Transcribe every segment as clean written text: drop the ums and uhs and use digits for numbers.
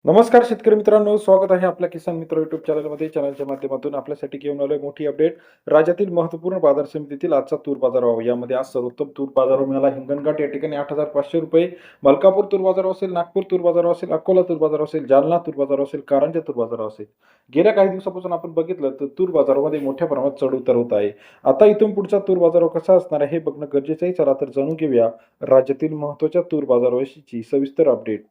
नमस्कार शेतकरी मित्रांनो, स्वागत आहे आपल्या किसान मित्र युट्यूब चॅनलमध्ये. चॅनलच्या माध्यमातून आपल्यासाठी घेऊन आलोय मोठी अपडेट. राज्यातील महत्त्वपूर्ण बाजार समितीतील आजचा तूर बाजारभाव. यामध्ये आज सर्वोत्तम तूर बाजारभाव मिळाला. हिंगणघाट या ठिकाणी 8,500 रुपये, मलकापूर तूर बाजारभाव असेल, नागपूर तूर बाजारभाव असेल, अकोला तूर बाजारभाव असेल, जालना तूर बाजारभाव असेल, कारंजा तूर बाजारभाव असेल. गेल्या काही दिवसापासून आपण बघितलं तर तूर बाजारामध्ये मोठ्या प्रमाणात चढ-उतार होत आहे. आता इथून पुढचा तूर बाजारभाव कसा असणार आहे हे बघणं गरजेचं आहे. चला तर जाणून घेऊया राज्यातील महत्त्वाच्या तूर बाजारभावाची सविस्तर अपडेट.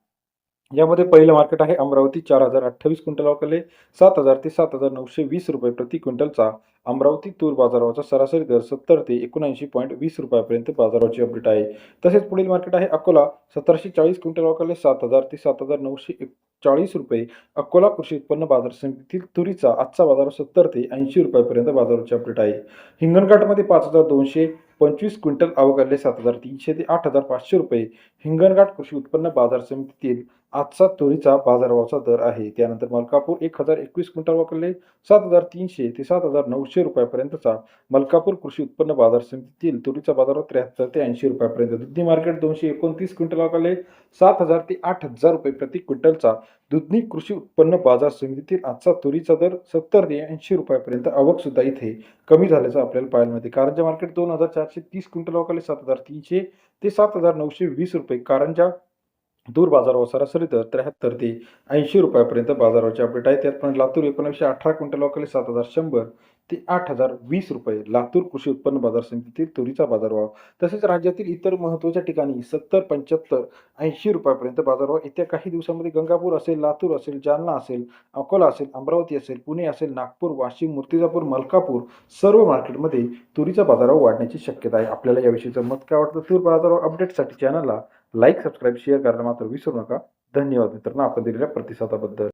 यामध्ये पहिलं मार्केट आहे अमरावती. 4,028 क्विंटल अवकाले 7,000 ते 7,920 रुपये प्रति क्विंटलचा अमरावती तूर बाजारभावाचा सरासरी दर 70 ते 79.20 रुपयापर्यंत बाजाराची अपडेट आहे. तसेच पुढील मार्केट आहे अकोला. 1,740 क्विंटल अवकाले 7,000 ते 7,940 रुपये. अकोला कृषी उत्पन्न बाजार समितीतील तुरीचा आजचा बाजार 70 ते 80 रुपयापर्यंत बाजाराची अपडेट आहे. हिंगणघाटमध्ये 5,225 क्विंटल अवकाले 7,300 ते 8,500 रुपये. हिंगणघाट कृषी उत्पन्न बाजार समितीतील आजचा तुरीचा बाजारभावाचा दर आहे. त्यानंतर मलकापूर 1,021 क्विंटल अवकाले 7,300 ते 7,900 रुपयापर्यंतचा मलकापूर कृषी उत्पन्न बाजार समितीतील तुरीचा बाजारभाव 73 ते 80 रुपयापर्यंत. दुधनी मार्केट 229 क्विंटल अवकाले 7,000 ते 8,000 रुपये प्रति क्विंटलचा दुधनी कृषी उत्पन्न बाजार समितीतील आजचा तुरीचा दर 70 ते 80 रुपयापर्यंत. आवक सुद्धा इथे कमी झाल्याचं आपल्याला पाहायला मिळते. कारंजा मार्केट 2,430 क्विंटल अवकाले 7,300 ते 7,920 रुपये. कारंजा तूर बाजारभाव सरासरी दर 73 ते 80 रुपयापर्यंत बाजाराची अपडेट आहे. त्याचप्रमाणे लातूर 1918 क्विंटल अवकाले 7,100 ते 8,020 रुपये. लातूर कृषी उत्पन्न बाजार समितीतील तुरीचा बाजारभाव. तसेच राज्यातील इतर महत्त्वाच्या ठिकाणी 70, 75, 80 रुपयापर्यंत बाजारभाव. येत्या काही दिवसांमध्ये गंगापूर असेल, लातूर असेल, जालना असेल, अकोला असेल, अमरावती असेल, पुणे असेल, नागपूर, वाशिम, मूर्तिजापूर, मलकापूर सर्व मार्केटमध्ये तुरीचा बाजारभाव वाढण्याची शक्यता आहे. आपल्याला याविषयीचं मत काय वाटतं? तूर बाजारभाव अपडेटसाठी चॅनलला लाईक, सबस्क्राईब, शेअर करायला मात्र विसरू नका. धन्यवाद मित्रांनो, आपण दिलेल्या प्रतिसादाबद्दल.